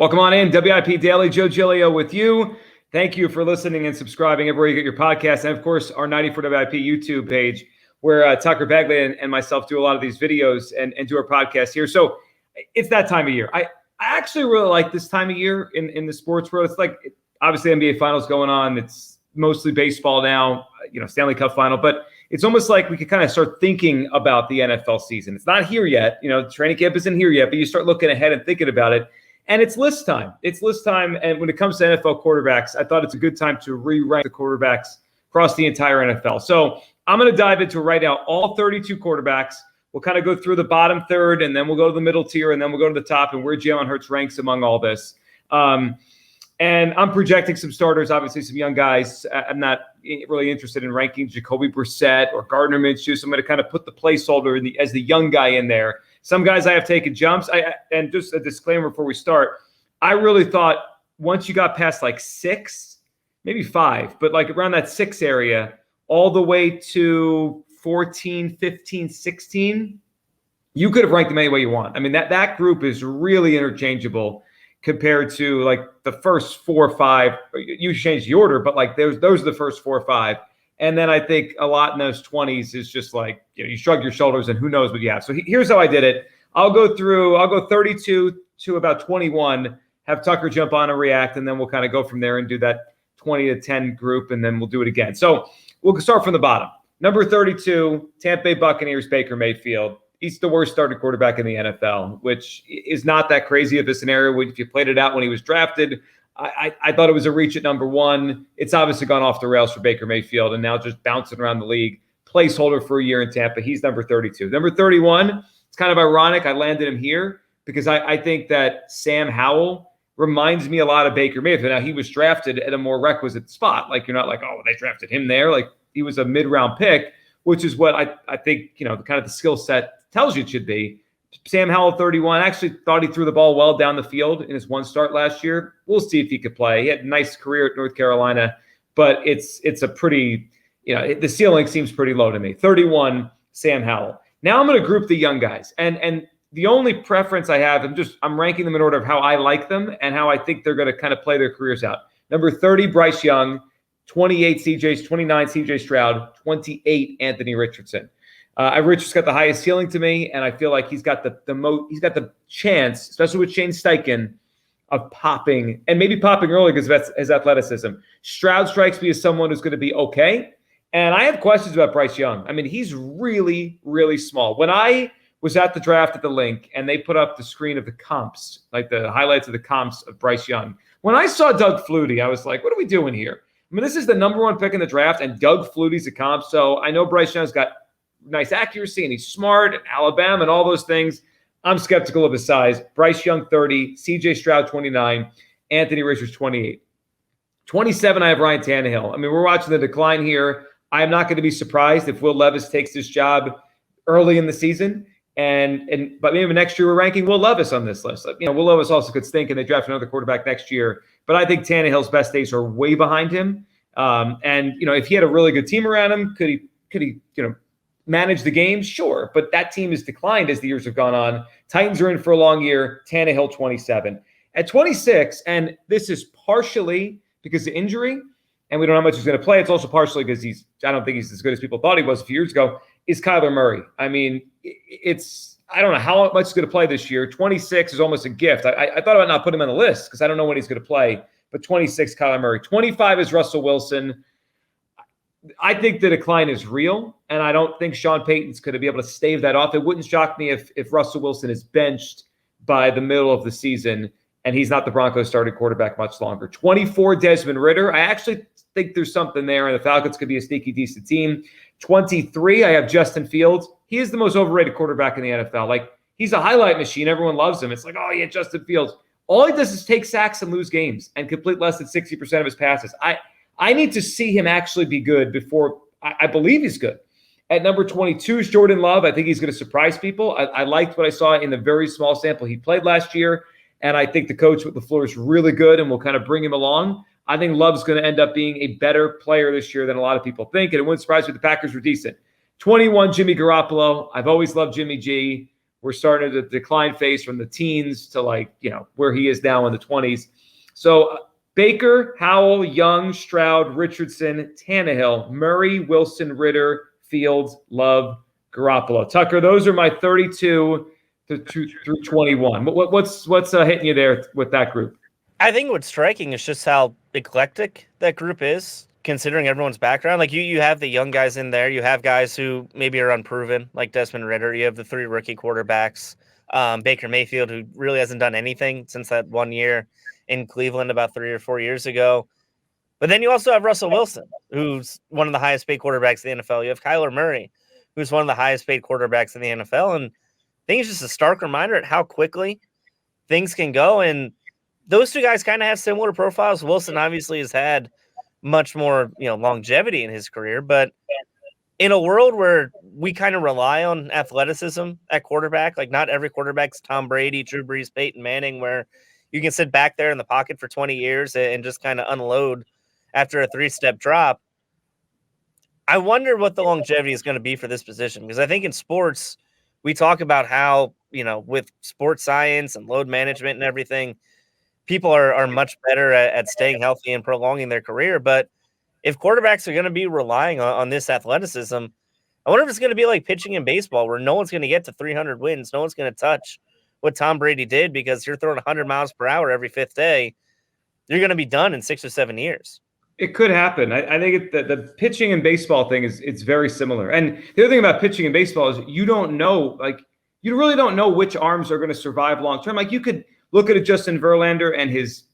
Welcome on in, WIP Daily, Joe Giglio with you. Thank you for listening and subscribing everywhere you get your podcast. And of course, our 94 WIP YouTube page where Tucker Bagley and myself do a lot of these videos and do our podcast here. So it's that time of year. I actually really like this time of year in the sports world. It's like, obviously NBA Finals going on. It's mostly baseball now, Stanley Cup final. But it's almost like we could kind of start thinking about the NFL season. It's not here yet. Training camp isn't here yet, but you start looking ahead and thinking about it. And it's list time. And when it comes to NFL quarterbacks, I thought it's a good time to re-rank the quarterbacks across the entire NFL. So I'm going to dive into right now all 32 quarterbacks. We'll kind of go through the bottom third, and then we'll go to the middle tier, and then we'll go to the top and where Jalen Hurts ranks among all this. And I'm projecting some starters, obviously some young guys. I'm not really interested in ranking Jacoby Brissett or Gardner Minshew, so I'm going to kind of put the placeholder as the young guy in there. Some guys I have taken jumps. And just a disclaimer before we start, I really thought once you got past like 6, maybe 5, but like around that 6 area, all the way to 14, 15, 16, you could have ranked them any way you want. I mean, that group is really interchangeable compared to like the first 4 or 5. You change the order, but like those are the first 4 or 5. And then I think a lot in those 20s is just like, you shrug your shoulders and who knows what you have. So here's how I did it. I'll go 32 to about 21, have Tucker jump on and react, and then we'll kind of go from there and do that 20 to 10 group, and then we'll do it again. So we'll start from the bottom. Number 32, Tampa Bay Buccaneers, Baker Mayfield. He's the worst starting quarterback in the NFL, which is not that crazy of a scenario. If you played it out when he was drafted, I thought it was a reach at number 1. It's obviously gone off the rails for Baker Mayfield and now just bouncing around the league. Placeholder for a year in Tampa. He's number 32. Number 31, it's kind of ironic I landed him here because I think that Sam Howell reminds me a lot of Baker Mayfield. Now, he was drafted at a more requisite spot. Like, you're not like, oh, they drafted him there. Like, he was a mid-round pick, which is what I think, the kind of the skill set tells you it should be. Sam Howell, 31, actually thought he threw the ball well down the field in his one start last year. We'll see if he could play. He had a nice career at North Carolina, but it's a pretty, the ceiling seems pretty low to me. 31, Sam Howell. Now I'm going to group the young guys. And the only preference I have, I'm ranking them in order of how I like them and how I think they're going to kind of play their careers out. Number 30, Bryce Young. 28, 29, CJ Stroud. 28, Anthony Richardson. Richard's got the highest ceiling to me, and I feel like he's got the chance, especially with Shane Steichen, of popping, and maybe popping early because of his athleticism. Stroud strikes me as someone who's going to be okay, and I have questions about Bryce Young. I mean, he's really, really small. When I was at the draft at the link, and they put up the screen of the comps, like the highlights of the comps of Bryce Young, when I saw Doug Flutie, I was like, what are we doing here? I mean, this is the number 1 pick in the draft, and Doug Flutie's a comp, so I know Bryce Young's got nice accuracy, and he's smart, and Alabama, and all those things. I'm skeptical of his size. Bryce Young, 30, CJ Stroud, 29, Anthony Richards, 28. 27, I have Ryan Tannehill. I mean, we're watching the decline here. I am not going to be surprised if Will Levis takes this job early in the season, but maybe next year we're ranking Will Levis on this list. Will Levis also could stink, and they draft another quarterback next year. But I think Tannehill's best days are way behind him. If he had a really good team around him, could he manage the game? Sure. But that team has declined as the years have gone on. Titans are in for a long year. Tannehill, 27. At 26, and this is partially because of injury, and we don't know how much he's going to play. It's also partially because I don't think he's as good as people thought he was a few years ago, is Kyler Murray. I mean, I don't know how much he's going to play this year. 26 is almost a gift. I thought about not putting him on the list because I don't know when he's going to play. But 26, Kyler Murray. 25 is Russell Wilson. I think the decline is real, and I don't think Sean Payton's going to be able to stave that off. It wouldn't shock me if Russell Wilson is benched by the middle of the season, and he's not the Broncos starting quarterback much longer. 24, Desmond Ridder. I actually think there's something there, and the Falcons could be a sneaky, decent team. 23, I have Justin Fields. He is the most overrated quarterback in the NFL. Like, he's a highlight machine. Everyone loves him. It's like, oh, yeah, Justin Fields. All he does is take sacks and lose games and complete less than 60% of his passes. I need to see him actually be good before I believe he's good. At number 22 is Jordan Love. I think he's going to surprise people. I liked what I saw in the very small sample he played last year, and I think the coach with LaFleur is really good and will kind of bring him along. I think Love's going to end up being a better player this year than a lot of people think, and it wouldn't surprise me if the Packers were decent. 21, Jimmy Garoppolo. I've always loved Jimmy G. we're starting to decline phase from the teens to like, where he is now in the 20s. So Baker, Howell, Young, Stroud, Richardson, Tannehill, Murray, Wilson, Ritter, Fields, Love, Garoppolo. Tucker, those are my 32 through 21. What's hitting you there with that group? I think what's striking is just how eclectic that group is, considering everyone's background. Like you have the young guys in there. You have guys who maybe are unproven, like Desmond Ritter. You have the 3 rookie quarterbacks, Baker Mayfield, who really hasn't done anything since that 1 year in Cleveland about 3 or 4 years ago. But then you also have Russell Wilson, who's one of the highest paid quarterbacks in the NFL. You have Kyler Murray, who's one of the highest paid quarterbacks in the NFL. And I think it's just a stark reminder at how quickly things can go. And those two guys kind of have similar profiles. Wilson obviously has had much more, longevity in his career, but in a world where we kind of rely on athleticism at quarterback, like not every quarterback's Tom Brady, Drew Brees, Peyton Manning, where you can sit back there in the pocket for 20 years and just kind of unload after a 3-step drop. I wonder what the longevity is going to be for this position, because I think in sports, we talk about how, with sports science and load management and everything, people are much better at staying healthy and prolonging their career. But if quarterbacks are going to be relying on this athleticism, I wonder if it's going to be like pitching in baseball, where no one's going to get to 300 wins. No one's going to touch what Tom Brady did, because you're throwing 100 miles per hour every 5th day. You're going to be done in 6 or 7 years. It could happen. I think the pitching and baseball thing it's very similar. And the other thing about pitching and baseball is you don't know, you really don't know which arms are going to survive long term. Like you could look at a Justin Verlander and his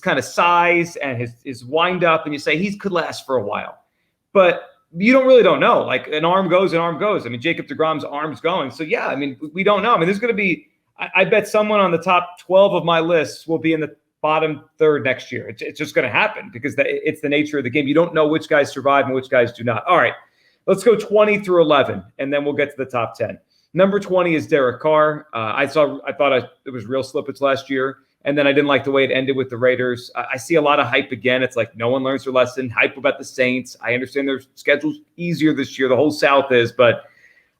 kind of size and his wind up, and you say he could last for a while, but you don't know. Like an arm goes, an arm goes. I mean, Jacob deGrom's arm's going. So yeah, I mean, we don't know. I mean, there's going to be, I bet someone on the top 12 of my list will be in the bottom 3rd next year. It's just going to happen because it's the nature of the game. You don't know which guys survive and which guys do not. All right, let's go 20 through 11, and then we'll get to the top 10. Number 20 is Derek Carr. I thought it was real slippage last year, and then I didn't like the way it ended with the Raiders. I see a lot of hype again. It's like no one learns their lesson. Hype about the Saints. I understand their schedule's easier this year. The whole South is, but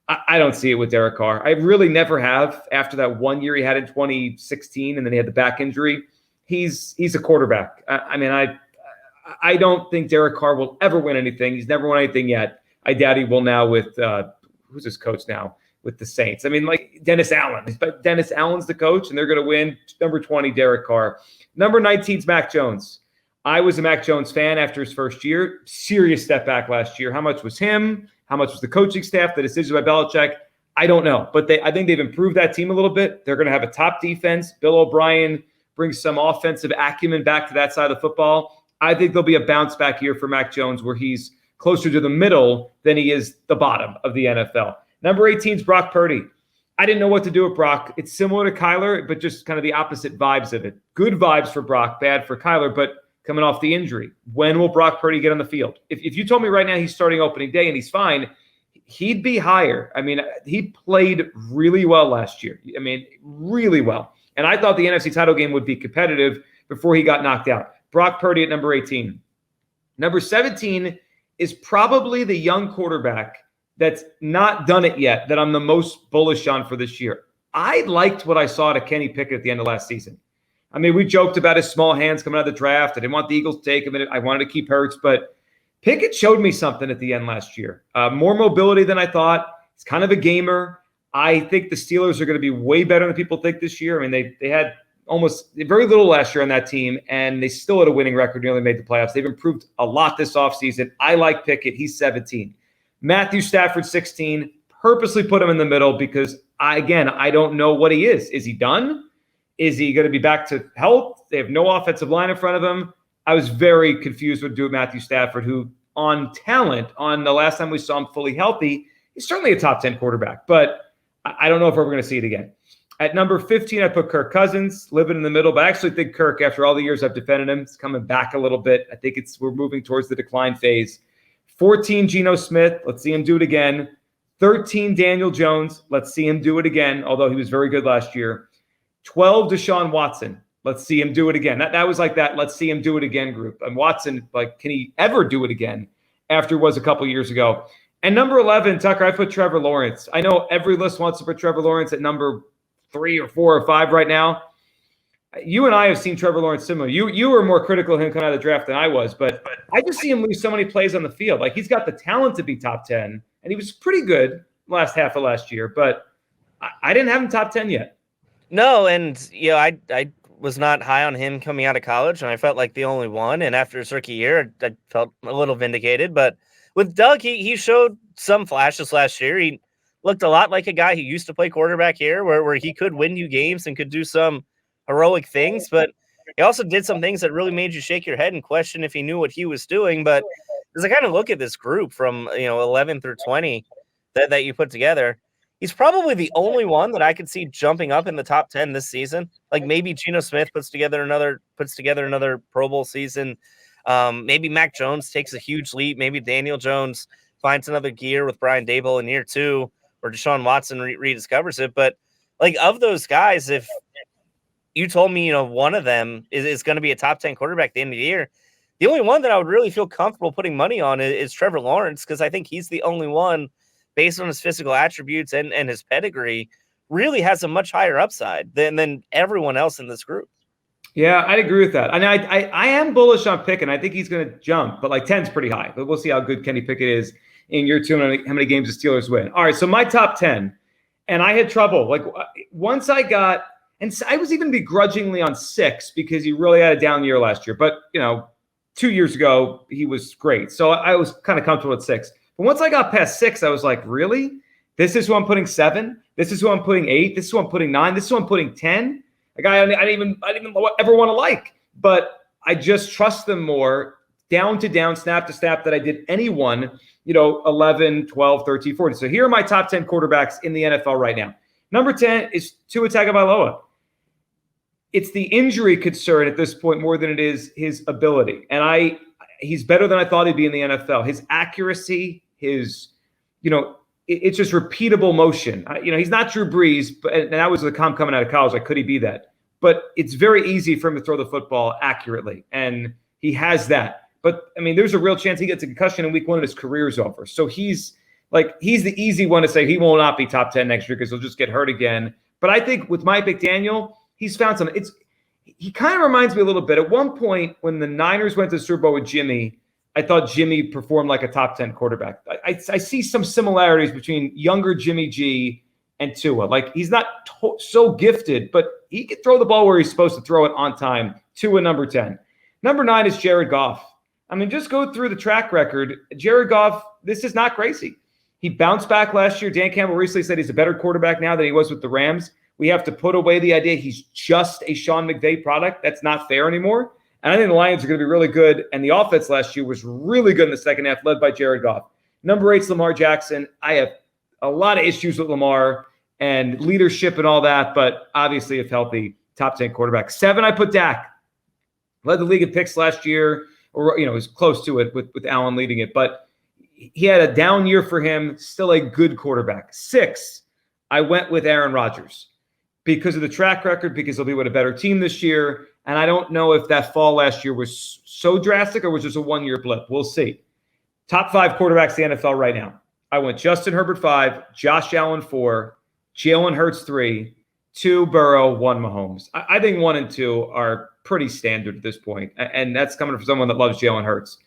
I don't see it with Derek Carr. I really never have after that 1 year he had in 2016, and then he had the back injury. He's a quarterback. I don't think Derek Carr will ever win anything. He's never won anything yet. I doubt he will now with who's his coach now with the Saints. I mean, like Dennis Allen. But Dennis Allen's the coach, and they're going to win. Number 20, Derek Carr. Number 19 is Mac Jones. I was a Mac Jones fan after his first year. Serious step back last year. How much was him? How much was the coaching staff? The decision by Belichick? I don't know. But I think they've improved that team a little bit. They're going to have a top defense. Bill O'Brien brings some offensive acumen back to that side of the football. I think there'll be a bounce back here for Mac Jones where he's closer to the middle than he is the bottom of the NFL. Number 18 is Brock Purdy. I didn't know what to do with Brock. It's similar to Kyler, but just kind of the opposite vibes of it. Good vibes for Brock, bad for Kyler, but coming off the injury. When will Brock Purdy get on the field? If you told me right now he's starting opening day and he's fine, he'd be higher. I mean, he played really well last year. I mean, really well. And I thought the NFC title game would be competitive before he got knocked out. Brock Purdy at number 18. Number 17 is probably the young quarterback that's not done it yet that I'm the most bullish on for this year. I liked what I saw to Kenny Pickett at the end of last season. I mean, we joked about his small hands coming out of the draft. I didn't want the Eagles to take him. I wanted to keep Hurts, but Pickett showed me something at the end last year. More mobility than I thought. He's kind of a gamer. I think the Steelers are going to be way better than people think this year. I mean, they had almost very little last year on that team, and they still had a winning record, nearly made the playoffs. They've improved a lot this offseason. I like Pickett. He's 17. Matthew Stafford, 16. Purposely put him in the middle because, I don't know what he is. Is he done? Is he going to be back to health? They have no offensive line in front of him. I was very confused what to do with Matthew Stafford, who on talent, on the last time we saw him fully healthy, he's certainly a top 10 quarterback, but I don't know if we're going to see it again. At number 15, I put Kirk Cousins, living in the middle, but I actually think Kirk, after all the years I've defended him, is coming back a little bit. I think we're moving towards the decline phase. 14, Geno Smith. Let's see him do it again. 13, Daniel Jones. Let's see him do it again, although he was very good last year. 12, Deshaun Watson. Let's see him do it again. That was like that let's see him do it again group. And Watson, can he ever do it again after it was a couple years ago? And number 11, Tucker, I put Trevor Lawrence. I know every list wants to put Trevor Lawrence at number 3 or 4 or 5 right now. You and I have seen Trevor Lawrence similar. You were more critical of him coming out of the draft than I was, but I just see him lose so many plays on the field. Like, he's got the talent to be top 10, and he was pretty good last half of last year, but I didn't have him top 10 yet. No, and I was not high on him coming out of college, and I felt like the only one. And after his rookie year, I felt a little vindicated. But with Doug, he showed some flashes last year. He looked a lot like a guy who used to play quarterback here, where he could win you games and could do some heroic things. But he also did some things that really made you shake your head and question if he knew what he was doing. But as I kind of look at this group from 11 through 20 that you put together, he's probably the only one that I could see jumping up in the top 10 this season. Like, maybe Geno Smith puts together another Pro Bowl season. Maybe Mac Jones takes a huge leap. Maybe Daniel Jones finds another gear with Brian Daboll in year 2, or Deshaun Watson rediscovers it. But like, of those guys, if you told me, one of them is going to be a top 10 quarterback at the end of the year, the only one that I would really feel comfortable putting money on is Trevor Lawrence, because I think he's the only one, based on his physical attributes and his pedigree, really has a much higher upside than everyone else in this group. Yeah, I'd agree with that. And I am bullish on Pickett. I think he's going to jump, but like 10's pretty high. But we'll see how good Kenny Pickett is in year 2 and how many games the Steelers win. All right, so my top 10, and I had trouble. Like, once I got, and I was even begrudgingly on 6 because he really had a down year last year. But, 2 years ago, he was great. So I was kind of comfortable at 6. But once I got past 6, I was like, really? This is who I'm putting 7? This is who I'm putting 8? This is who I'm putting 9? This is who I'm putting 10? A guy I didn't even ever want to like. But I just trust them more down to down, snap to snap, that I did anyone, 11, 12, 13, 14. So here are my top 10 quarterbacks in the NFL right now. Number 10 is Tua Tagovailoa. It's the injury concern at this point more than it is his ability. And he's better than I thought he'd be in the NFL. His accuracy, his, it's just repeatable motion. He's not Drew Brees, and that was the coming out of college. Like, could he be that? But it's very easy for him to throw the football accurately, and he has that. But, there's a real chance he gets a concussion in week 1 and his career's over. So he's the easy one to say he will not be top 10 next year because he'll just get hurt again. But I think with Mike McDaniel, he's found something. He kind of reminds me a little bit. At one point, when the Niners went to the Super Bowl with Jimmy, I thought Jimmy performed like a top 10 quarterback. I see some similarities between younger Jimmy G and Tua. Like, he's not so gifted, but he can throw the ball where he's supposed to throw it on time. Tua, number 10. Number 9 is Jared Goff. Just go through the track record. Jared Goff, this is not crazy. He bounced back last year. Dan Campbell recently said he's a better quarterback now than he was with the Rams. We have to put away the idea he's just a Sean McVay product. That's not fair anymore. And I think the Lions are going to be really good. And the offense last year was really good in the second half, led by Jared Goff. Number 8 is Lamar Jackson. I have a lot of issues with Lamar and leadership and all that, but obviously, if healthy, top 10 quarterback. 7, I put Dak. Led the league in picks last year, or was close to it with Allen leading it. But he had a down year for him. Still a good quarterback. 6, I went with Aaron Rodgers because of the track record, because he'll be with a better team this year. And I don't know if that fall last year was so drastic or was just a one-year blip. We'll see. Top 5 quarterbacks in the NFL right now. I went Justin Herbert 5, Josh Allen 4, Jalen Hurts 3, 2 Burrow, 1 Mahomes. I think 1 and 2 are pretty standard at this point, and that's coming from someone that loves Jalen Hurts.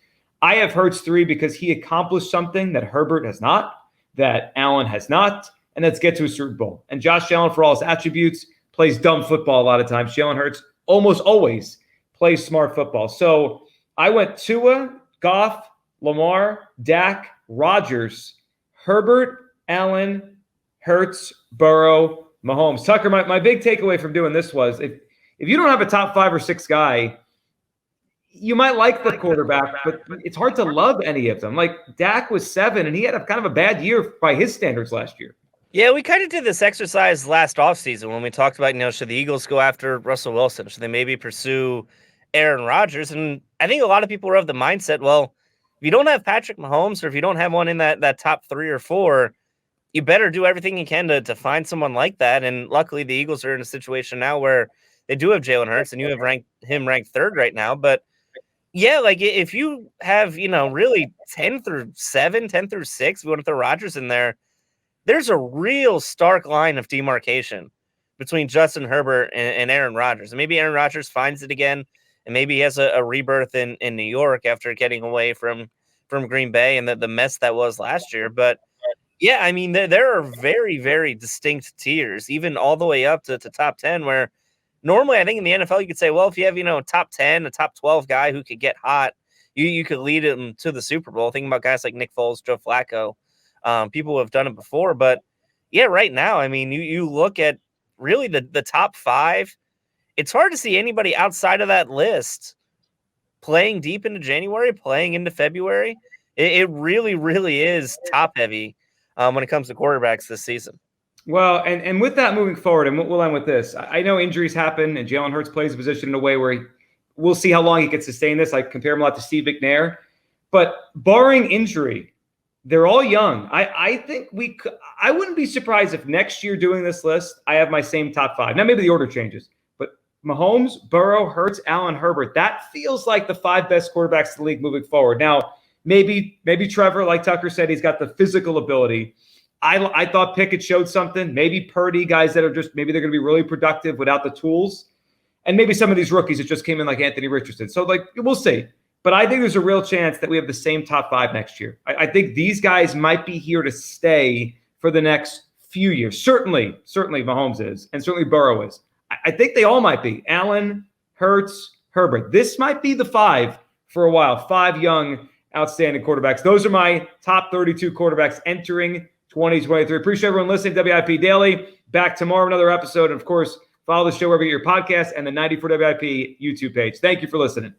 I have Hurts 3 because he accomplished something that Herbert has not, that Allen has not, and that's get to a Super Bowl. And Josh Allen, for all his attributes, plays dumb football a lot of times. Jalen Hurts almost always plays smart football. So I went Tua, Goff, Lamar, Dak, Rodgers, Herbert, Allen, Hurts, Burrow, Mahomes. Tucker, my big takeaway from doing this was if you don't have a top 5 or 6 guy, you might like the quarterback, but it's hard to love any of them. Like, Dak was 7, and he had a kind of a bad year by his standards last year. Yeah, we kind of did this exercise last offseason when we talked about, should the Eagles go after Russell Wilson? Should they maybe pursue Aaron Rodgers? And I think a lot of people were of the mindset, well, if you don't have Patrick Mahomes, or if you don't have one in that top 3 or 4, you better do everything you can to find someone like that. And luckily, the Eagles are in a situation now where they do have Jalen Hurts, and you have him ranked 3rd right now. But Yeah, like if you have, really 10 through 7, 10 through 6, we want to throw Rodgers in there. There's a real stark line of demarcation between Justin Herbert and Aaron Rodgers. And maybe Aaron Rodgers finds it again, and maybe he has a rebirth in New York after getting away from Green Bay and the mess that was last year. But yeah, I mean, there are very, very distinct tiers, even all the way up to top 10, where normally I think in the NFL you could say, well, if you have, a top 10, a top 12 guy who could get hot, you could lead him to the Super Bowl. Thinking about guys like Nick Foles, Joe Flacco, people who have done it before. But yeah, right now, I mean, you look at really the top 5, it's hard to see anybody outside of that list playing deep into January, playing into February. It really, really is top heavy when it comes to quarterbacks this season. Well, and with that moving forward, and we'll end with this. I know injuries happen, and Jalen Hurts plays a position in a way where we'll see how long he can sustain this. I compare him a lot to Steve McNair. But barring injury, they're all young. I think I wouldn't be surprised if next year doing this list, I have my same top 5. Now, maybe the order changes. But Mahomes, Burrow, Hurts, Allen, Herbert, that feels like the 5 best quarterbacks in the league moving forward. Now, maybe Trevor, like Tucker said, he's got the physical ability. I thought Pickett showed something. Maybe Purdy, guys that are just, maybe they're going to be really productive without the tools. And maybe some of these rookies that just came in like Anthony Richardson. So, we'll see. But I think there's a real chance that we have the same top 5 next year. I think these guys might be here to stay for the next few years. Certainly Mahomes is, and certainly Burrow is. I think they all might be. Allen, Hurts, Herbert. This might be the 5 for a while. 5 young, outstanding quarterbacks. Those are my top 32 quarterbacks entering 2023. Appreciate everyone listening to WIP Daily. Back tomorrow, another episode. And of course, follow the show wherever you get your podcast and the 94 WIP YouTube page. Thank you for listening.